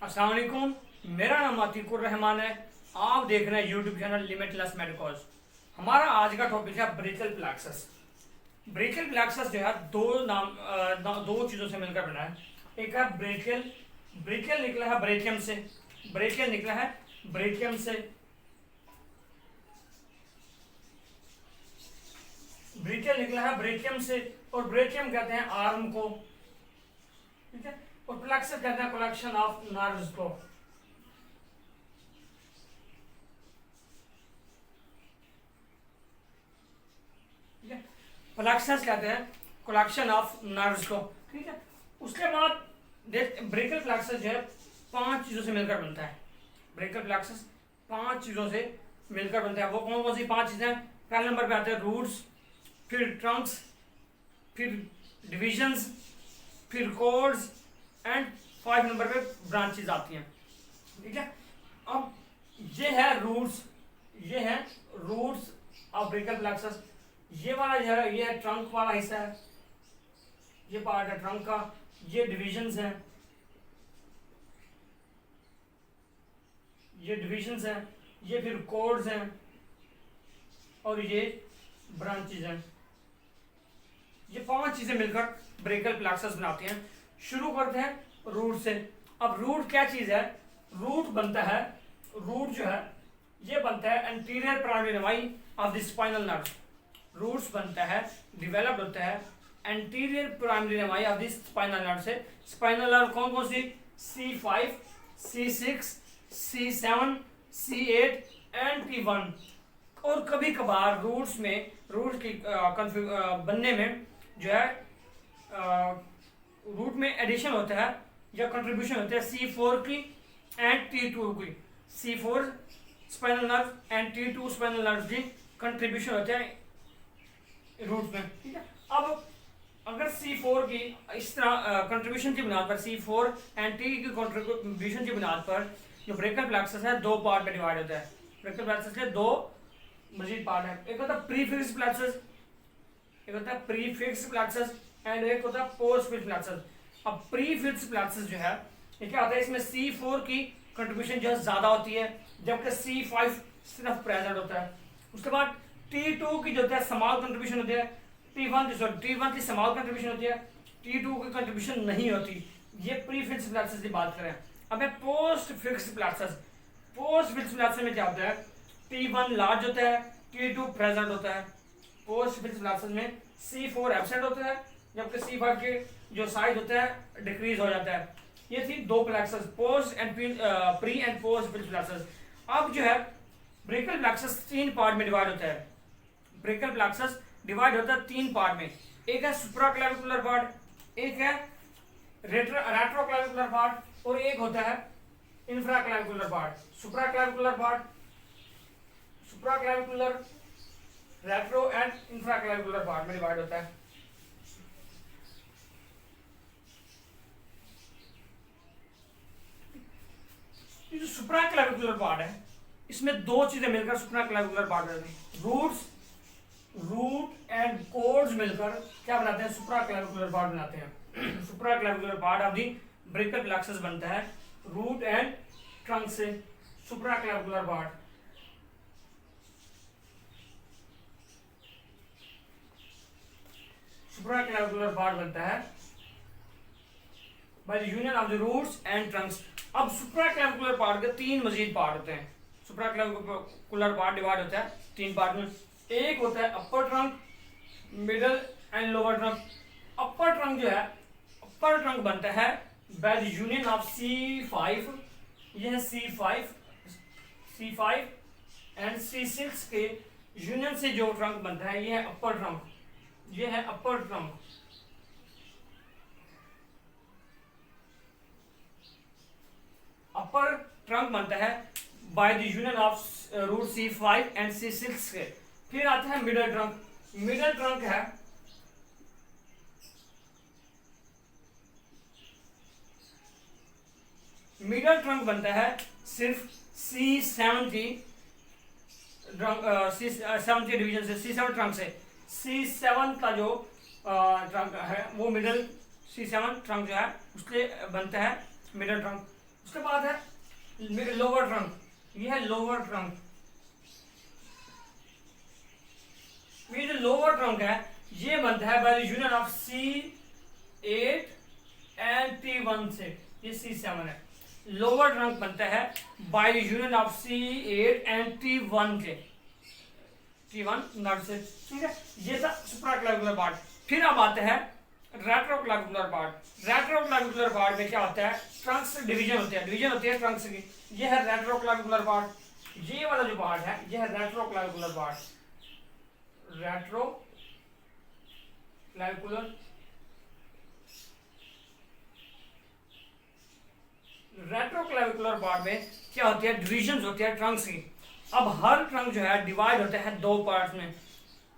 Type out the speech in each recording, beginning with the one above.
अस्सलाम वालेकुम। मेरा नाम अतीकुर रहमान है। आप देख रहे हैं यूट्यूब चैनल लिमिटलेस मेडिकल्स। हमारा आज का टॉपिक है ब्रेकियल प्लेक्सस। ब्रेकियल प्लेक्सस जो है दो चीज़ों से मिलकर बना है। एक है ब्रेकियल, ब्रेकियल निकला है ब्रेकियम से, ब्रेकियल निकला है ब्रेकियम से, ब्रेकियल निकला है ब्रेकियम से, और ब्रेकियम कहते हैं आर्म को, ठीक है, और प्लेक्सस कहते हैं कलेक्शन ऑफ नर्व्स को। प्लेक्सस कहते हैं कलेक्शन ऑफ नर्व्स को, ठीक है। उसके बाद देख ब्रेकियल प्लेक्सस जो है 5 चीजों से मिलकर बनता है। ब्रेकियल प्लेक्सस 5 चीजों से मिलकर बनता है। वो कौन कौन सी 5 चीजें? पहले नंबर पे आते हैं रूट्स, फिर ट्रंक्स, फिर डिविजन्स, फिर कॉर्ड्स एंड 5 नंबर पे ब्रांचेस आती हैं, ठीक है। अब ये है रूट्स, ये है रूट्स ऑफ ब्रेकियल प्लेक्सस। ये वाला जो है ये है ट्रंक वाला हिस्सा है, ये पार्ट है ट्रंक का। ये डिविजन्स हैं, ये डिविजन्स हैं, ये फिर कॉर्ड्स हैं और ये ब्रांचेस हैं। ये 5 चीजें मिलकर ब्रेकियल प्लेक्सस बनाती हैं। शुरू करते हैं रूट से। अब रूट क्या चीज है? रूट बनता है, रूट जो है ये बनता है anterior primary rami of the spinal nerve. Roots बनता है, डेवलप्ड होता है anterior primary rami of the spinal nerve से। स्पाइनल नर्व कौन कौन सी? C5, C6, C7, C8 and T1। और कभी कभार रूट्स में, रूट की बनने में जो है रूट में एडिशन होता है या कंट्रीब्यूशन होता है C4 की एंड T2 की। C4 spinal nerve and T2 spinal nerve की कंट्रीब्यूशन होता है रूट में, ठीक है। अब अगर C4 की इस तरह कंट्रीब्यूशन की बुनियाद पर, C4 एंड T की कंट्रीब्यूशन की बुनियाद पर जो ब्रेकियल प्लेक्सस है 2 पार्ट में डिवाइड होता है। ब्रेकियल प्लेक्सस के 2 मजीद पार्ट है। एक होता है प्रीफिक्स प्लेक्सस, एक होता है प्रीफिक्स प्लेक्सस एंड एक होता है पोस्टफिक्स प्लेक्सस। अब प्रीफिक्स प्लेक्सस जो है ये क्या होता है? इसमें C4 की कंट्रीब्यूशन जो है ज्यादा होती है जबकि C5 सिर्फ प्रेजेंट होता है। उसके बाद T2 की जो होता है स्मॉल कंट्रीब्यूशन होती है, T1 की स्मॉल कंट्रीब्यूशन होती है, T2 की कंट्रीब्यूशन नहीं होती। ये प्रीफिक्स प्लेक्सस की बात करें। अब है post fix plexus. Post fix plexus में क्या होता है? T1 लार्ज होता है, T2 प्रेजेंट होता है। पोस्ट फिक्स प्लेक्सस में C4 एब्सेंट होता है जबकि C5 के जो साइज होता है डिक्रीज हो जाता है। ये थी 2 plexus, post and pre and post fix plexus. अब जो है ब्रेकियल प्लेक्सस 3 पार्ट में डिवाइड होता है। ब्रेकियल प्लेक्सस डिवाइड होता है 3 पार्ट में। एक है सुप्राक्लेविकुलर पार्ट, एक है रेट्रोक्लेविकुलर पार्ट और एक होता है infraclavicular part. Supraclavicular part, supraclavicular, retro and infraclavicular part में डिवाइड होता है। ये जो सुप्राक्लेविकुलर पार्ट है इसमें 2 चीजें मिलकर सुप्राक्लेविकुलर पार्ट बनाते हैं। रूट्स, रूट एंड कॉर्ड्स मिलकर क्या बनाते हैं? सुप्राक्लेविकुलर पार्ट बनाते हैं। Supraclavicular part of the brachial plexus बनता है रूट एंड ट्रंक से। सुप्राक्लेविकुलर पार्ट, सुप्राक्लेविकुलर पार्ट बनता है by the union of the roots and trunks. अब सुप्राक्लेविकुलर पार्ट के 3 मजीद पार्ट होते हैं। सुप्राक्लेविकुलर पार्ट डिवाइड होता है 3 पार्ट में। एक होता है अपर trunk, middle and lower trunk. Upper trunk जो है, अपर ट्रंक बनता है by the union of C5, ये है C5 एंड C6 के यूनियन से जो ट्रंक बनता है ये है अपर ट्रंक, ये है अपर ट्रंक। अपर ट्रंक बनता है by the union of root C5 and C6 के। फिर आता है मिडल ट्रंक। मिडल ट्रंक है मिडल ट्रंक बनता है सिर्फ C7 की डिवीजन से, C7 ट्रंक से। C7 का जो ट्रंक है वो मिडल C7 ट्रंक जो है उसके बनता है मिडल ट्रंक। उसके बाद है लोअर ट्रंक, ये है लोअर ट्रंक। ये जो लोअर ट्रंक है ये बनता है by the union of C8 and T1 से, ये C7 है। लोअर ट्रंक बनता है by the union of C8 and T1 के, T1 नर्व से, ठीक है। ये था सुप्राक्लाविकुलर पार्ट। फिर अब आते हैं रेट्रोक्लाविकुलर पार्ट। रेट्रोक्लाविकुलर पार्ट में क्या होता है, ट्रंक्स डिवीजन होते हैं, डिवीजन होती है ट्रंक्स की। ये है रेट्रोक्लाविकुलर पार्ट, ये वाला जो पार्ट है ये है रेट्रोक्लाविकुलर पार्ट, रेट्रोक्लाविकुलर। रेट्रोक्लाविकुलर पार्ट में क्या होती है, डिविजन होती है ट्रंक्स की। अब हर ट्रंक जो है डिवाइड होता है दो पार्ट्स में,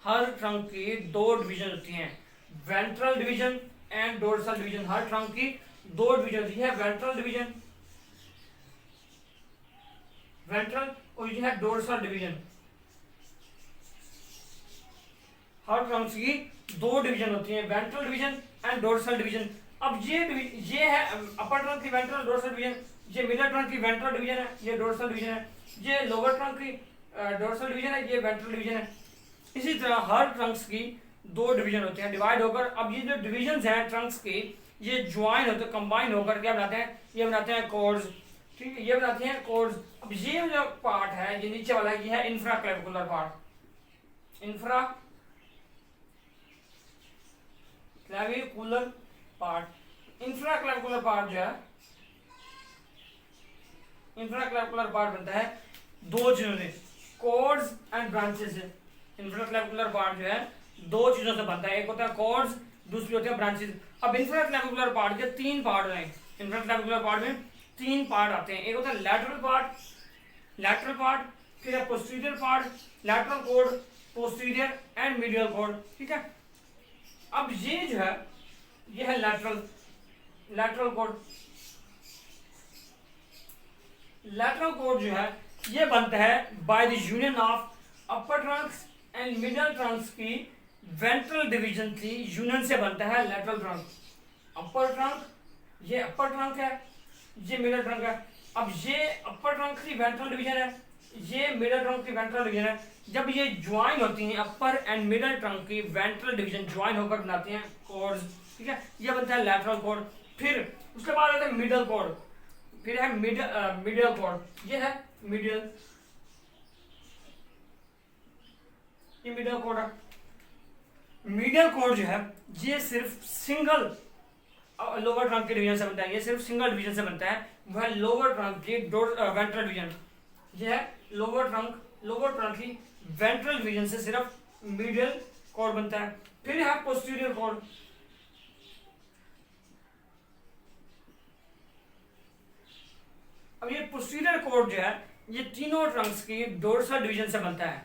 हर ट्रंक की दो डिवीजन होती हैं, ventral division and dorsal division. Her trunk की दो डिवीजन होती है, वेंट्रल डिवीजन, वेंट्रल, और ये है डोर्सल डिवीजन। हर ट्रंक्स की दो डिवीजन होती है, ventral division and dorsal division. अब ये है अपर ट्रंक की वेंट्रल डोर्सल डिवीजन, ये मिडल ट्रंक की वेंट्रल डिवीजन है, ये डोर्सल डिवीजन है, ये लोअर ट्रंक की डोर्सल डिवीजन है, ये वेंट्रल डिवीजन है। इसी तरह हर ट्रंक्स की दो डिवीजन होते हैं डिवाइड होकर। अब ये जो डिवीजन हैं ट्रंक्स की, ये ज्वाइन होते हैं, कंबाइन होकर क्या बनाते हैं, ये बनाते हैं कॉर्ड्स, ठीक है, ये बनाते हैं कॉर्ड्स। अब ये जो पार्ट है ये नीचे वाला, ये है इंफ्राक्लेविकुलर पार्ट, इंफ्राक्लेविकुलर पार्ट। इंफ्राक्लेविकुलर पार्ट जो है, इंफ्राक्लेविकुलर पार्ट बनता है दो चीजों से, कॉर्ड्स एंड ब्रांचेस से। इंफ्राक्लेविकुलर पार्ट जो है दो चीजों से बनता है, एक होता है कॉर्ड्स, दूसरी होती है ब्रांचेस। अब इंफ्राक्लेविकुलर पार्ट के तीन पार्ट हैं, इंफ्राक्लेविकुलर पार्ट में तीन पार्ट आते हैं, एक होता है लैटरल पार्ट, लैटरल पार्ट, फिर है posterior part, lateral cord, posterior and medial cord, ठीक है। अब ये जो है ये है lateral, lateral cord. Lateral cord जो है ये बनता है by the union of upper trunks and middle trunks की वेंट्रल डिवीजन की यूनियन से बनता है लैटरल ट्रंक। अपर ट्रंक, ये अपर ट्रंक है, ये मिडल ट्रंक है। अब ये अपर ट्रंक की वेंट्रल डिवीजन है, ये मिडल ट्रंक की वेंट्रल डिवीजन है। जब ये ज्वाइन होती हैं, अपर एंड मिडल ट्रंक की वेंट्रल डिवीजन ज्वाइन होकर बनाती हैं कॉर्ड्स, ठीक है, ये बनता है लैटरल कॉर्ड। फिर उसके बाद आता है मिडल कॉर्ड, फिर है मिडियल कॉर्ड, ये है मिडियल, ये मिडियल कॉर्ड है। मिडियल कॉर्ड जो है ये सिर्फ सिंगल लोअर ट्रंक के डिवीजन से बनता है, ये सिर्फ सिंगल डिवीजन से बनता है, वह लोअर ट्रंक की वेंट्रल डिवीजन, ये है लोअर ट्रंक की वेंट्रल डिवीजन से सिर्फ मिडियल कॉर्ड बनता है। फिर है पोस्टीरियर कॉर्ड, अब ये पोस्टीरियर कॉर्ड जो है ये तीनों ट्रंक्स की डोर्सल डिवीजन से बनता है।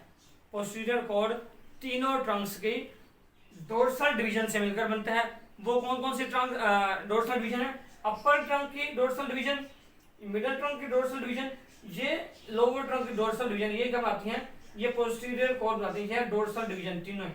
पोस्टीरियर कॉर्ड तीनों ट्रंक्स की डोर्सल डिवीजन से मिलकर बनता है। वो कौन कौन सी ट्रंक डोर्सल डिवीजन है, अपर ट्रंक की डोर्सल डिवीजन, मिडिल ट्रंक की डोर्सल डिवीजन, ये लोअर ट्रंक की डोर्सल डिवीजन, ये क्या बनाती हैं, ये पोस्टीरियर कॉर्ड बनाती है डोर्सल डिवीजन। तीनों,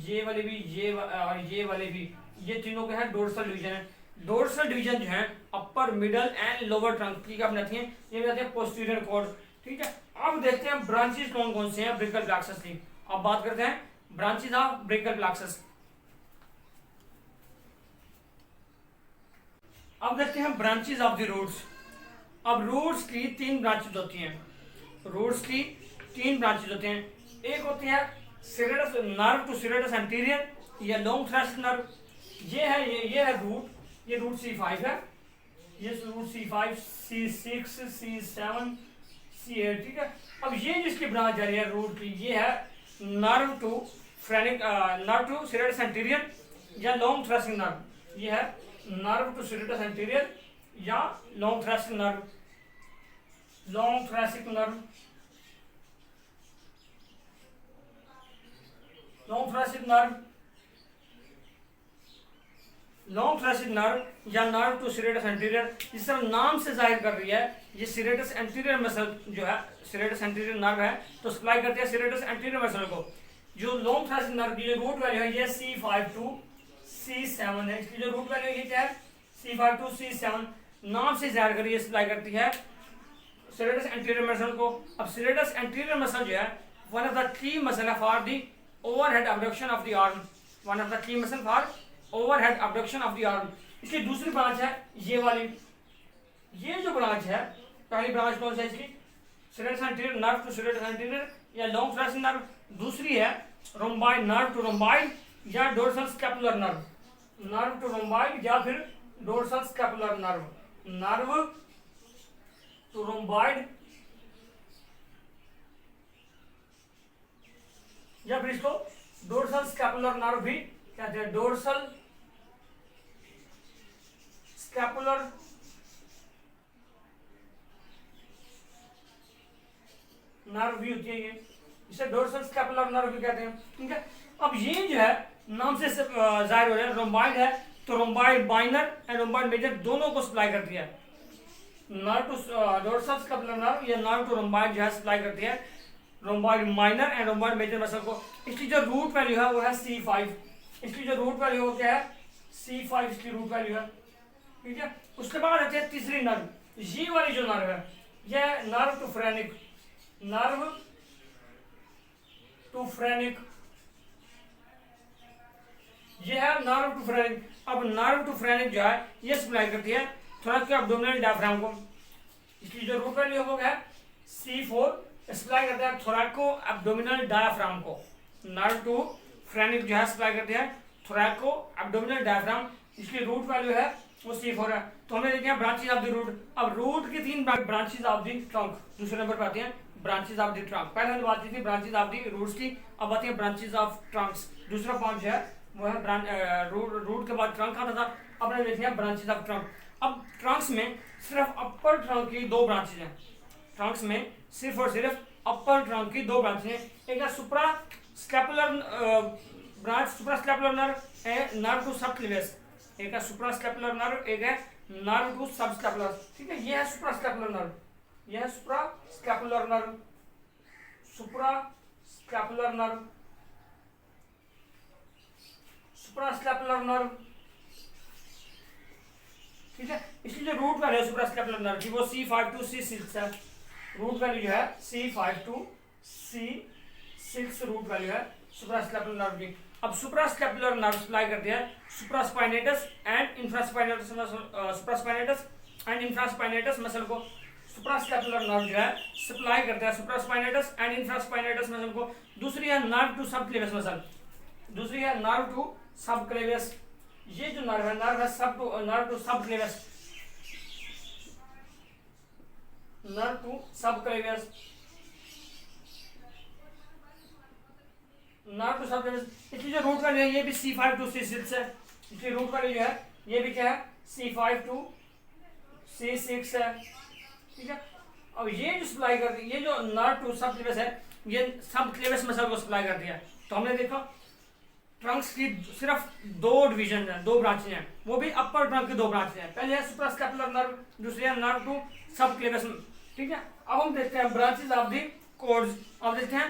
ये वाले भी, ये और ये वाले भी, ये तीनों का है डोर्सल डिवीजन है। डोर्सल डिवीजन जो है upper middle and lower trunk की क्या बनाती हैं, ये बनाती है पोस्टीरियर कॉर्ड, ठीक है। अब देखते हैं ब्रांचेस कौन कौन से हैं ब्रेकियल प्लेक्सस की। अब बात करते हैं ब्रांचेस ऑफ ब्रेकियल प्लेक्सस। अब देखते हैं ब्रांचेस ऑफ द रूट्स। अब रूट्स की तीन ब्रांचेस होती हैं, रूट्स की तीन ब्रांचेस होते हैं। एक होती है serratus nerve to serratus anterior या लॉन्ग थ्रस्ट नर्व, ये है रूट, ये रूट C5 है, ये root C5, C6, C7, C8, ठीक है। अब ये जिसकी ब्रांच जा रही है रूट की, ये है नर्व टू सीरेटस एंटीरियर या लॉन्ग थ्रस्टिंग नर्व, ये है नर्व टू सीरेटस एंटीरियर या long thrusting nerve, long thoracic nerve, long thoracic nerve, long thoracic nerve या नर्व टू सीरेटस एंटीरियर। इस तरह नाम से जाहिर कर रही है, ये सीरेटस एंटीरियर मसल जो है, सीरेटस एंटीरियर नर्व है तो सप्लाई करते हैं सीरेटस एंटीरियर मसल को। जो लॉन्ग थ्रैसिक नर्व की जो रूट वैल्यू है ये C5 to C7 है, इसकी जो रूट वैल्यू ये क्या है, C5 to C7। नाम से जाहिर करिए सप्लाई करती है सेरेटस एंटीरियर मसल को। अब सेरेटस एंटीरियर मसल जो है one of the key muscle है for the overhead abduction of the arm, one of the key muscle for overhead abduction of the arm. इसकी दूसरी ब्रांच है ये वाली, ये जो ब्रांच है पहली ब्रांच कौन सी है इसकी, serratus anterior nerve to serratus anterior या लॉन्ग थोरैसिक नर्व। दूसरी है रोम्बाइड नर्व टू रोम्बाइड या dorsal scapular nerve, nerve to rhomboid या फिर dorsal scapular nerve, nerve to rhomboid या फिर इसको डोर्सल स्कैपुलर नर्व भी कहते हैं, डोर्सल स्कैपुलर नर्व भी होती है ये, इसे डोर्सल स्कैपुलर नर्व भी कहते हैं। ठीक है, अब ये जो है नाम से जाहिर हो रहा है रोम्बाइड है तो rhomboid minor and rhomboid major दोनों को सप्लाई करती है। Nerve to dorsal scapular nerve या नर्व टू रोम्बाइड जो है सप्लाई करती है rhomboid minor and rhomboid major muscle को। इसकी जो रूट वैल्यू है वो है C5, इसकी जो रूट वैल्यू हो क्या है C5 इसकी रूट वैल्यू है। ठीक है, उसके बाद आते हैं तीसरी नर्व, ये वाली जो नर्व है यह nerve to phrenic, nerve to phrenic, ये है नर्व टू फ्रेनिक। अब नर्व टू फ्रेनिक जो है ये सप्लाई करती है थोरैक के एब्डोमिनल डायफ्राम को, इसकी जो रूट वैल्यू है C4 सप्लाई करता है थोरैको एब्डोमिनल डायफ्राम को। नर्व टू फ्रेनिक जो है सप्लाई करती है थोरैको एब्डोमिनल डायफ्राम, इसकी रूट वैल्यू है वो C4 है। तो हमने देखे ब्रांचेस ऑफ द रूट। अब रूट की 3 ब्रांचेस ऑफ द ट्रंक दूसरे नंबर पर आती हैं, ब्रांचेस ऑफ द ट्रंक। पहले हमने बात की थी ब्रांचेस ऑफ द रूट्स की, अब आती है ब्रांचेस ऑफ ट्रंक्स। दूसरा पॉइंट जो है वो है रूट के बाद ट्रंक आता था, अब हमने देखे हैं ब्रांचेस ऑफ ट्रंक। अब ट्रंक्स में सिर्फ अपर ट्रंक की 2 ब्रांचेज हैं, ट्रंक्स में सिर्फ और सिर्फ अपर ट्रंक की 2 ब्रांचेज हैं, एक है सुप्रा स्कैपुलर ब्रांच, सुप्रा स्कैपुलर नर्व है नर्व टू सब क्लेवियस, एक है सुप्रा स्कैपुलर नर्व, एक है नर्व टू सब स्कैपुलर। ठीक है, ये है सुप्रा स्कैपुलर नर्व, यह है सुप्रा स्कैपुलर नर्व, सुप्रा स्कैपुलर नर्व, सुप्रा स्कैपुलर नर्व। ठीक है, इसकी जो रूट वैल्यू है सुप्रा स्कैपुलर नर्व की वो C5 टू C6 है, रूट वैल्यू जो है C5 to C6 root value है सुप्रा स्कैपुलर नर्व की। अब सुप्रा स्कैपुलर नर्व सप्लाई करती है supraspinatus and infraspinatus supraspinatus and infraspinatus muscle को। सुप्रा स्कैपुलर नर्व जो है सप्लाई करता है सुप्रास्पाइनेटस एंड इंफ्रास्पाइनेटस मसल को। दूसरी है नर्व टू सब क्लेवियस मसल, दूसरी है नर्व टू सब क्लेवियस। ये जो नर्व है नर्व टू सब क्लेवियस, नर्व टू सब क्लेवियस, नर्व टू सब क्लेवियस। इसकी जो रूट वैल्यू है ये भी C5 टू C6 है, इसकी रूट वैल्यू जो है ये भी क्या है C5 टू C6 है। ठीक है, अब ये जो सप्लाई करती है ये जो नर्व टू सब क्लेवियस है ये सब क्लेवियस मसल को सप्लाई करती है। तो हमने देखा ट्रंक्स की सिर्फ 2 डिवीजन है, 2 ब्रांचेज हैं, वो भी अपर ट्रंक की 2 ब्रांचेज हैं, पहले है सुप्रा स्कैपुलर नर्व, दूसरी है नर्व टू सब क्लेवियस। ठीक है, अब हम देखते हैं ब्रांचेज ऑफ द कॉर्ड्स। अब देखते हैं